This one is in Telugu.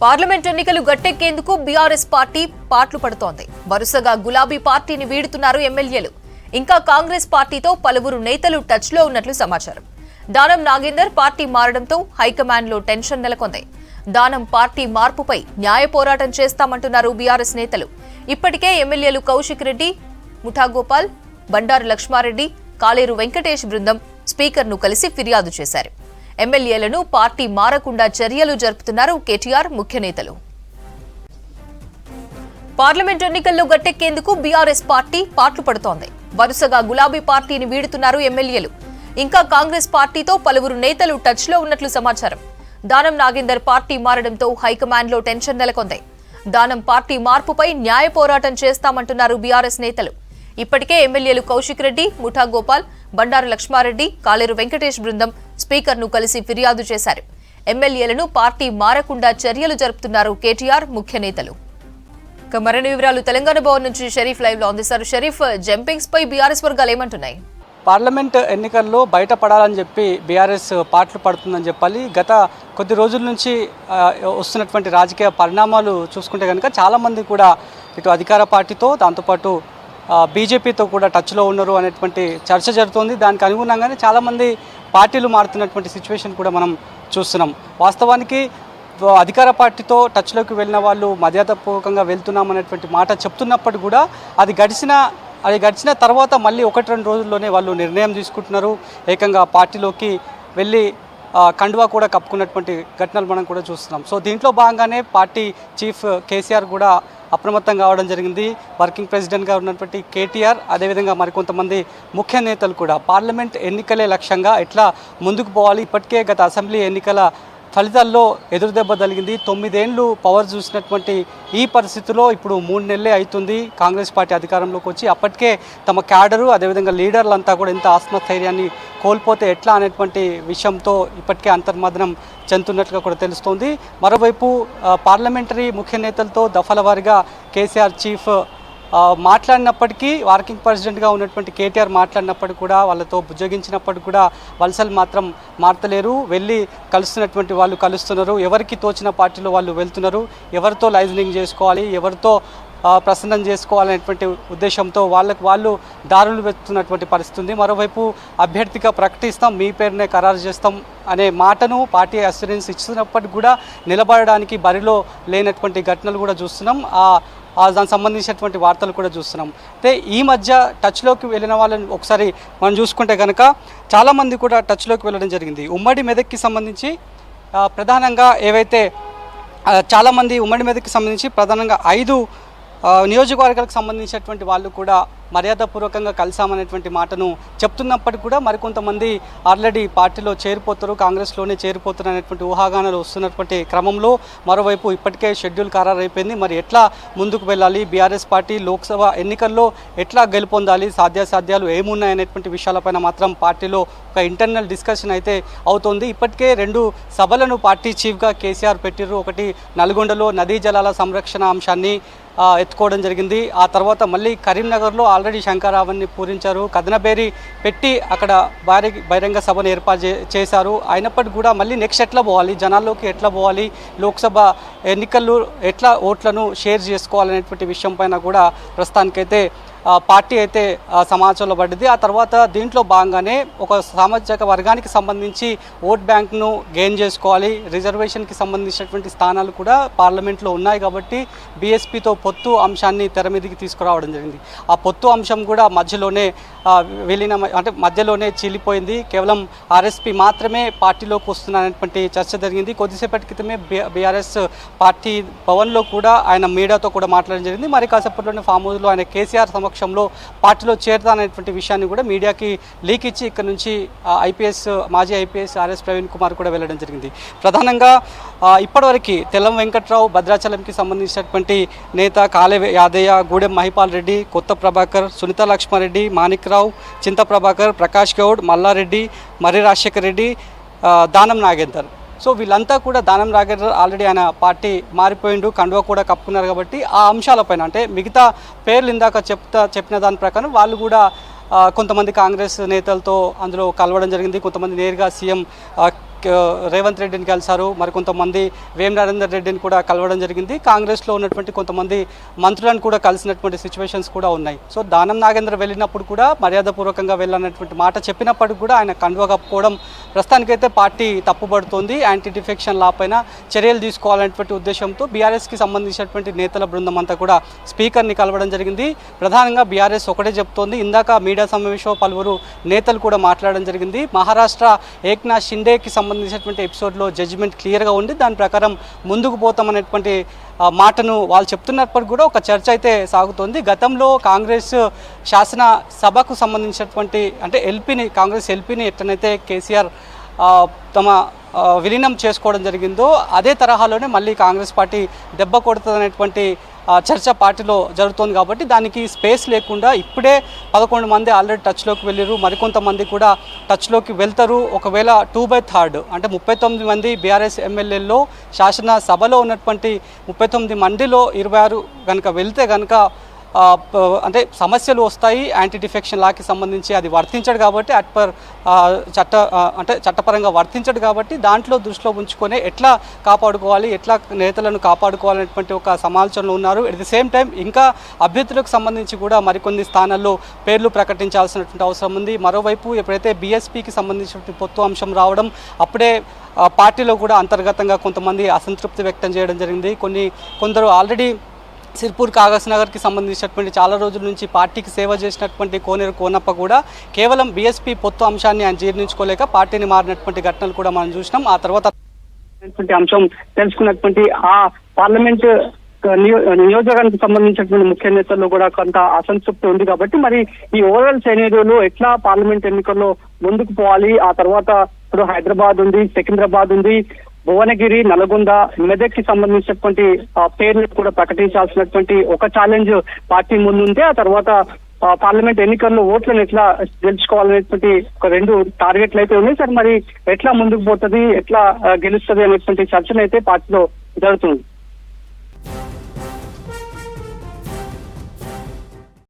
పార్లమెంట్ ఎన్నికలు గట్టెక్కేందుకు బీఆర్ఎస్ పార్టీ పాట్లు పడుతోంది. వరుసగా గులాబీ పార్టీని వీడుతున్నారు ఎమ్మెల్యేలు. ఇంకా కాంగ్రెస్ పార్టీతో పలువురు నేతలు టచ్ లో ఉన్నట్లు సమాచారం. దానం నాగేందర్ పార్టీ మారడంతో హైకమాండ్ లో టెన్షన్ నెలకొంది. దానం పార్టీ మార్పుపై న్యాయ పోరాటం చేస్తామంటున్నారు బీఆర్ఎస్ నేతలు. ఇప్పటికే ఎమ్మెల్యేలు కౌశిక్ రెడ్డి, ముఠా గోపాల్, బండారు లక్ష్మారెడ్డి, కాలేరు వెంకటేష్ బృందం స్పీకర్ ను కలిసి ఫిర్యాదు చేశారు. ఎమ్మెల్యేలను పార్టీ మారకుండా చర్యలు జరుపుతున్నారు కేటీఆర్ ముఖ్య నేతలు. పార్లమెంట్ ఎన్నికల్లో గట్టెక్కేందుకు బీఆర్ఎస్ పార్టీ పాట్లు పడుతోంది. వరుసగా గులాబీ పార్టీని వీడుతున్నారు ఎమ్మెల్యేలు. ఇంకా కాంగ్రెస్ పార్టీతో పలువురు నేతలు టచ్ లో ఉన్నట్లు సమాచారం. దానం నాగేందర్ పార్టీ మారడంతో హైకమాండ్ లో టెన్షన్ నెలకొంది. దానం పార్టీ మార్పుపై న్యాయ పోరాటం చేస్తామంటున్నారు బీఆర్ఎస్ నేతలు. ఇప్పటికే ఎమ్మెల్యేలు కౌశిక్ రెడ్డి, ముఠా గోపాల్, బండారు లక్ష్మారెడ్డి, కాలేరు వెంకటేష్ బృందం స్పీకర్ ను కలిసి ఫిర్యాదు చేశారు. ఎమ్మెల్యేలను పార్టీ మారకుండా చర్యలు జరుపుతున్నారు కేటీఆర్ ముఖ్య నేతలు. మరిన్ని వివరాలు తెలంగాణ భవన్ నుంచి షరీఫ్ లైవ్ లో అందిస్తారు. షరీఫ్, జంపింగ్స్ పై బీఆర్ఎస్ వర్గాలు ఏమంటున్నాయి? పార్లమెంట్ ఎన్నికల్లో బయటపడాలని చెప్పి బీఆర్ఎస్ పాటలు పడుతుందని చెప్పాలి. గత కొద్ది రోజుల నుంచి వస్తున్నటువంటి రాజకీయ పరిణామాలు చూసుకుంటే కనుక చాలామంది కూడా ఇటు అధికార పార్టీతో దాంతోపాటు బీజేపీతో కూడా టచ్లో ఉన్నారు అనేటువంటి చర్చ జరుగుతుంది. దానికి అనుగుణంగానే చాలామంది పార్టీలు మారుతున్నటువంటి సిచ్యువేషన్ కూడా మనం చూస్తున్నాం. వాస్తవానికి అధికార పార్టీతో టచ్లోకి వెళ్ళిన వాళ్ళు మర్యాదపూర్వకంగా వెళ్తున్నాం అనేటువంటి మాట చెప్తున్నప్పుడు కూడా అది గడిచిన తర్వాత మళ్ళీ 1-2 రోజుల్లోనే వాళ్ళు నిర్ణయం తీసుకుంటున్నారు. ఏకంగా పార్టీలోకి వెళ్ళి కండువా కూడా కప్పుకున్నటువంటి ఘటనలు మనం కూడా చూస్తున్నాం. సో దీంట్లో భాగంగానే పార్టీ చీఫ్ కేసీఆర్ కూడా అప్రమత్తం కావడం జరిగింది. వర్కింగ్ ప్రెసిడెంట్గా ఉన్నటువంటి కేటీఆర్, అదేవిధంగా మరికొంతమంది ముఖ్య నేతలు కూడా పార్లమెంట్ ఎన్నికలే లక్ష్యంగా ఎట్లా ముందుకు పోవాలి. ఇప్పటికే గత అసెంబ్లీ ఎన్నికల ఫలితాల్లో ఎదురుదెబ్బ తగిలింది. 9 ఏళ్ళు పవర్ చూసినటువంటి ఈ పరిస్థితిలో ఇప్పుడు 3 నెలలే అవుతుంది కాంగ్రెస్ పార్టీ అధికారంలోకి వచ్చి. అప్పటికే తమ క్యాడరు అదేవిధంగా లీడర్లంతా కూడా ఎంత ఆత్మస్థైర్యాన్ని కోల్పోతే ఎట్లా అనేటువంటి విషయంతో ఇప్పటికే అంతర్మదనం చెందుతున్నట్లుగా కూడా తెలుస్తోంది. మరోవైపు పార్లమెంటరీ ముఖ్య నేతలతో దఫల వారీగా కేసీఆర్ చీఫ్ మాట్లాడినప్పటికీ, వర్కింగ్ ప్రెసిడెంట్గా ఉన్నటువంటి కేటీఆర్ మాట్లాడినప్పటికీ కూడా, వాళ్ళతో బుజ్జగించినప్పటికీ కూడా వలసలు మాత్రం మార్తలేరు. వెళ్ళి కలుస్తున్నటువంటి వాళ్ళు కలుస్తున్నారు. ఎవరికి తోచిన పార్టీలో వాళ్ళు వెళ్తున్నారు. ఎవరితో లైజనింగ్ చేసుకోవాలి, ఎవరితో ప్రసన్నం చేసుకోవాలనేటువంటి ఉద్దేశంతో వాళ్ళు దారులు వెతున్నటువంటి పరిస్థితి ఉంది. మరోవైపు అభ్యర్థిగా ప్రకటిస్తాం, మీ పేరునే ఖరారు చేస్తాం అనే మాటను పార్టీ అస్యూరెన్స్ ఇస్తున్నప్పటికీ కూడా నిలబడడానికి బరిలో లేనటువంటి ఘటనలు కూడా చూస్తున్నాం. దానికి సంబంధించినటువంటి వార్తలు కూడా చూస్తున్నాం. అయితే ఈ మధ్య టచ్లోకి వెళ్ళిన వాళ్ళని ఒకసారి మనం చూసుకుంటే కనుక చాలామంది కూడా టచ్లోకి వెళ్ళడం జరిగింది. ఉమ్మడి మెదక్కి సంబంధించి ప్రధానంగా ఏవైతే చాలామంది ఉమ్మడి మెదక్కి సంబంధించి ప్రధానంగా 5 నియోజకవర్గాలకు సంబంధించినటువంటి వాళ్ళు కూడా మర్యాదపూర్వకంగా కలిసామనేటువంటి మాటను చెప్తున్నప్పటికీ కూడా మరికొంతమంది ఆల్రెడీ పార్టీలో చేరిపోతారు, కాంగ్రెస్లోనే చేరిపోతారు అనేటువంటి ఊహాగానాలు వస్తున్నటువంటి క్రమంలో మరోవైపు ఇప్పటికే షెడ్యూల్ ఖరారైపోయింది. మరి ఎట్లా ముందుకు వెళ్ళాలి, బీఆర్ఎస్ పార్టీ లోక్సభ ఎన్నికల్లో ఎట్లా గెలుపొందాలి, సాధ్యాసాధ్యాలు ఏమున్నాయనేటువంటి విషయాలపైన మాత్రం పార్టీలో ఒక ఇంటర్నల్ డిస్కషన్ అయితే అవుతోంది. ఇప్పటికే 2 సభలను పార్టీ చీఫ్గా కేసీఆర్ పెట్టిర్రు. ఒకటి నల్గొండలో నదీ జలాల సంరక్షణ అంశాన్ని ఎత్తుకోవడం జరిగింది. ఆ తర్వాత మళ్ళీ కరీంనగర్లో ఆల్రెడీ శంకరావన్ని పూరించారు. కదనబేరి పెట్టి అక్కడ బహిరంగ సభను ఏర్పాటు చేశారు. అయినప్పటికీ కూడా మళ్ళీ నెక్స్ట్ ఎట్లా పోవాలి, జనాల్లోకి ఎట్లా పోవాలి, లోక్సభ ఎన్నికల్లో ఎట్లా ఓట్లను షేర్ చేసుకోవాలనేటువంటి విషయం పైన కూడా ప్రస్తుతానికైతే పార్టీ అయితే సమాచారంలో పడ్డది. ఆ తర్వాత దీంట్లో భాగంగానే ఒక సామాజిక వర్గానికి సంబంధించి ఓట్ బ్యాంక్ను గెయిన్ చేసుకోవాలి. రిజర్వేషన్కి సంబంధించినటువంటి స్థానాలు కూడా పార్లమెంట్లో ఉన్నాయి కాబట్టి బీఎస్పీతో పొత్తు అంశాన్ని తెర మీదకి తీసుకురావడం జరిగింది. ఆ పొత్తు అంశం కూడా మధ్యలోనే మధ్యలోనే చీలిపోయింది. కేవలం ఆర్ఎస్పీ మాత్రమే పార్టీలోకి వస్తున్నటువంటి చర్చ జరిగింది. కొద్దిసేపటి క్రితమే బీఆర్ఎస్ పార్టీ భవన్లో కూడా ఆయన మీడియాతో కూడా మాట్లాడడం జరిగింది. మరి కాసేపట్లోనే ఫామ్ హౌస్లో ఆయన కేసీఆర్ సమక్షంలో పార్టీలో చేరతాననేటువంటి విషయాన్ని కూడా మీడియాకి లీక్ ఇచ్చి ఇక్కడ నుంచి మాజీ ఐపీఎస్ ఆర్ఎస్ ప్రవీణ్ కుమార్ కూడా వెళ్ళడం జరిగింది. ప్రధానంగా ఇప్పటివరకు తెల్లం వెంకట్రావు, భద్రాచలంకి సంబంధించినటువంటి నేత కాలే యాదయ్య, గూడెం మహిపాల్ రెడ్డి, కొత్త ప్రభాకర్, సునీత లక్ష్మారెడ్డి, మాణిక్రావు, చింత ప్రభాకర్, ప్రకాష్ గౌడ్, మల్లారెడ్డి, మర్రి రాజశేఖర్ రెడ్డి, దానం నాగేందర్. సో వీళ్ళంతా కూడా దానం నాగేందర్ ఆల్రెడీ ఆయన పార్టీ మారిపోయిండు, కండువా కూడా కప్పుకున్నారు. కాబట్టి ఆ అంశాలపైన అంటే మిగతా పేర్లు ఇందాక చెప్పిన దాని ప్రకారం వాళ్ళు కూడా కొంతమంది కాంగ్రెస్ నేతలతో అందులో కలవడం జరిగింది. కొంతమంది నేరుగా సీఎం రేవంత్ రెడ్డిని కలిశారు, మరికొంతమంది వేం నరేందర్ రెడ్డిని కూడా కలవడం జరిగింది. కాంగ్రెస్లో ఉన్నటువంటి కొంతమంది మంత్రులను కూడా కలిసినటువంటి సిచ్యువేషన్స్ కూడా ఉన్నాయి. సో దానం నాగేంద్ర వెళ్ళినప్పుడు కూడా మర్యాదపూర్వకంగా వెళ్ళినటువంటి మాట చెప్పినప్పటికీ కూడా ఆయన కండువా కప్పుకోవడం ప్రస్తుతానికైతే పార్టీ తప్పుపడుతోంది. యాంటీ డిఫెక్షన్ లా పైన చర్యలు తీసుకోవాలనేటువంటి ఉద్దేశంతో బీఆర్ఎస్కి సంబంధించినటువంటి నేతల బృందం అంతా కూడా స్పీకర్ని కలవడం జరిగింది. ప్రధానంగా బీఆర్ఎస్ ఒకటే చెప్తోంది. ఇందాక మీడియా సమావేశంలో పలువురు నేతలు కూడా మాట్లాడడం జరిగింది. మహారాష్ట్ర ఏక్నాథ్ షిండేకి సంబంధించినటువంటి ఎపిసోడ్లో జడ్జిమెంట్ క్లియర్గా ఉంది, దాని ప్రకారం ముందుకు పోతామనేటువంటి మాటను వాళ్ళు చెప్తున్నప్పటికీ కూడా ఒక చర్చ అయితే సాగుతోంది. గతంలో కాంగ్రెస్ శాసనసభకు సంబంధించినటువంటి అంటే కాంగ్రెస్ ఎల్పీని ఎట్లనైతే కేసీఆర్ తమ విలీనం చేసుకోవడం జరిగిందో అదే తరహాలోనే మళ్ళీ కాంగ్రెస్ పార్టీ దెబ్బ కొడుతుందనేటువంటి చర్చ పార్టీలో జరుగుతోంది. కాబట్టి దానికి స్పేస్ లేకుండా ఇప్పుడే 11 మంది ఆల్రెడీ టచ్లోకి వెళ్ళారు, మరికొంతమంది కూడా టచ్లోకి వెళ్తారు. ఒకవేళ 2/3 అంటే 39 మంది బీఆర్ఎస్ ఎమ్మెల్యేల్లో శాసనసభలో ఉన్నటువంటి 39 మందిలో 26 కనుక వెళ్తే కనుక అంటే సమస్యలు వస్తాయి. యాంటీ డిఫెక్షన్ లాకి సంబంధించి అది వర్తించడు కాబట్టి చట్టపరంగా వర్తించడు కాబట్టి దాంట్లో దృష్టిలో ఉంచుకొని ఎట్లా కాపాడుకోవాలి, ఎట్లా నేతలను కాపాడుకోవాలనేటువంటి ఒక సమాలోచనలో ఉన్నారు. ఎట్ ది సేమ్ టైం ఇంకా అభ్యర్థులకు సంబంధించి కూడా మరికొన్ని స్థానాల్లో పేర్లు ప్రకటించాల్సినటువంటి అవసరం ఉంది. మరోవైపు ఎప్పుడైతే బీఎస్పీకి సంబంధించినటువంటి పొత్తు అంశం రావడం అప్పుడే పార్టీలో కూడా అంతర్గతంగా కొంతమంది అసంతృప్తి వ్యక్తం చేయడం జరిగింది. కొందరు ఆల్రెడీ సిర్పూర్ కాగజ్ నగర్కి సంబంధించినటువంటి చాలా రోజుల నుంచి పార్టీకి సేవ చేసినటువంటి కోనేరు కోనప్ప కూడా కేవలం బీఎస్పీ పొత్తు అంశాన్ని ఆయన జీర్ణించుకోలేక పార్టీని మారినటువంటి ఘటనలు కూడా మనం చూసినాం. ఆ తర్వాత అంశం తెలుసుకున్నటువంటి ఆ పార్లమెంట్ నియోజకానికి సంబంధించినటువంటి ముఖ్య నేతల్లో కూడా కొంత అసంతృప్తి ఉంది. కాబట్టి మరి ఈ ఓవరాల్ సినారియోలో ఎట్లా పార్లమెంట్ ఎన్నికల్లో ముందుకు పోవాలి, ఆ తర్వాత ఇప్పుడు హైదరాబాద్ ఉంది, సికింద్రాబాద్ ఉంది, భువనగిరి, నల్గొండ, మెదక్కి సంబంధించినటువంటి పేర్లు కూడా ప్రకటించాల్సినటువంటి ఒక ఛాలెంజ్ పార్టీ ముందుంది. ఆ తర్వాత పార్లమెంట్ ఎన్నికల్లో ఓట్లను ఎట్లా గెలుచుకోవాలనేటువంటి ఒక 2 టార్గెట్లు అయితే ఉన్నాయి. సార్ మరి ఎట్లా ముందుకు పోతుంది, ఎట్లా గెలుస్తుంది అనేటువంటి చర్చనైతే పార్టీలో జరుగుతుంది.